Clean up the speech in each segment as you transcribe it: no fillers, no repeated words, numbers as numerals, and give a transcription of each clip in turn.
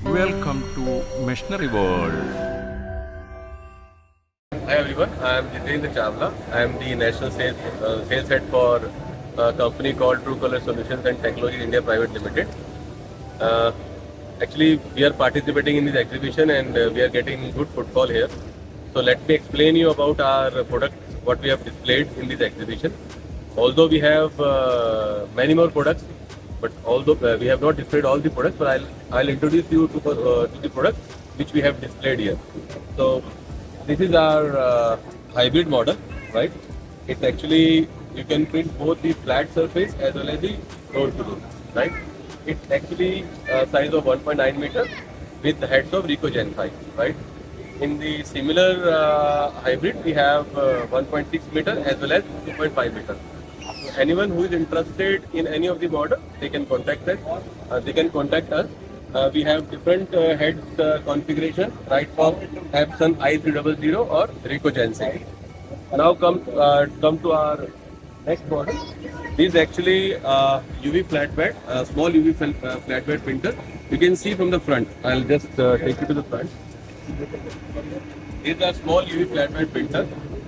Welcome to Machinery World. Hi everyone, I am Jitendra Chawla. I am the National Sales Head for a company called True Color Solutions and Technologies India Private Limited. Uh, Actually, we are participating in this exhibition and we are getting good footfall here. So let me explain you about our products, what we have displayed in this exhibition. Although we have many more products, but although we have not displayed all the products, but I'll introduce you to the products which we have displayed here. So this is our hybrid model, right? It's actually you can print both the flat surface as well as the roll to roll, right? It's actually size of 1.9 meter with the heads of Ricoh Gen 5, right? In the similar hybrid, we have 1.6 meter as well as 2.5 meter. So anyone who is interested in any of the model, they can contact us. They can contact us. We have different head configuration, right from Epson i300 or Ricoh Gen 6. Now come to our next model. This is actually UV flatbed, small UV flatbed printer. You can see from the front. I'll just take you to the front. These are small UV flatbed printer.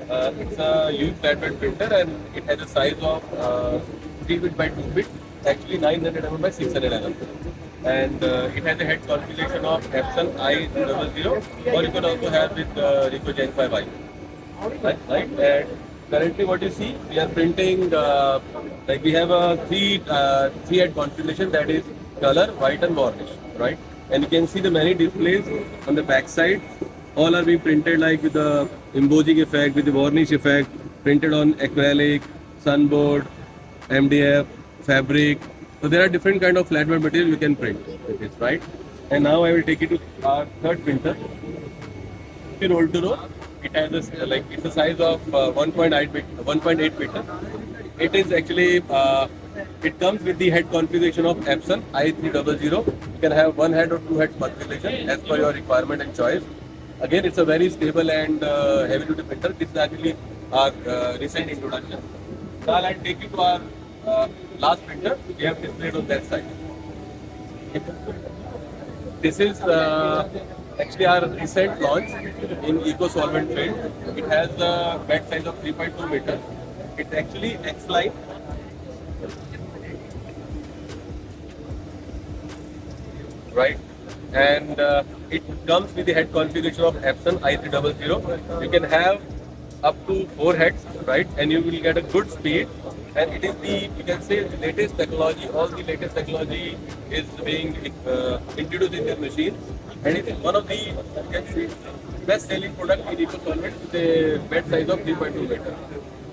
It's a UV flatbed printer and it has a size of 3 feet by 2 feet. Actually 900 mm by 600 mm. And it has a head configuration of Epson i200 or you can also have with Ricoh Gen 5i. Right? And currently what you see, we are printing like we have a three head configuration, that is color, white and varnish, right? And you can see the many displays on the back side. All are being printed like with the embossing effect, with the varnish effect, printed on acrylic, sunboard, MDF, fabric. So there are different kind of flatbed material you can print with this, right? And now I will take you to our third printer. Roll to roll. It has this it's a size of 1.8 meter. It is actually it comes with the head configuration of Epson i300. You can have one head or two head configuration as per your requirement and choice. Again, it's a very stable and heavy duty printer. This is actually our recent introduction. Now I'll take you to our last printer we have displayed on that side. This is actually our recent launch in Eco Solvent field. It has a bed size of 3.2 meter. It's actually X-Line. Right? And it comes with the head configuration of Epson i300. You can have up to 4 heads, right? And you will get a good speed. And it is the, you can say, the latest technology. All the latest technology is being introduced in this machine. And it is one of the, you can say, best selling product in Eco Solvent with a bed size of 3.2 meter.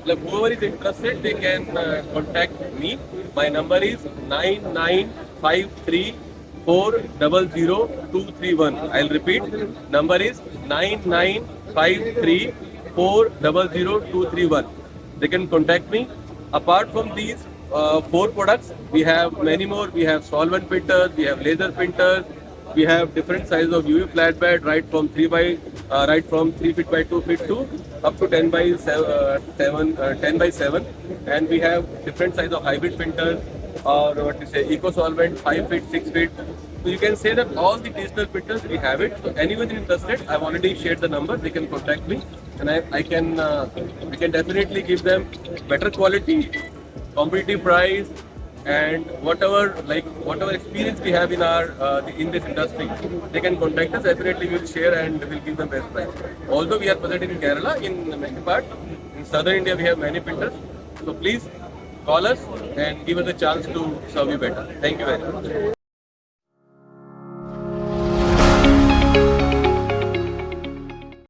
Like whoever is interested, they can contact me. My number is 9953400231. I'll repeat. Number is 9953400231. They can contact me. Apart from these 4 products, we have many more. We have solvent printers, we have laser printers, we have different sizes of UV flatbed, right from 3 feet by 2 feet to up to 10 by 7, and we have different size of hybrid printers or what you say Eco Solvent 5 feet, 6 feet. So you can say that all the digital printers we have it. So anyone interested, I've already shared the number. They can contact me, and I can we can definitely give them better quality, competitive price, and whatever experience we have in our in this industry, they can contact us. Definitely we'll share and we'll give them best price. Although we are present in Kerala, in many parts, in southern India we have many printers. So please call us and give us a chance to serve you better. Thank you very much.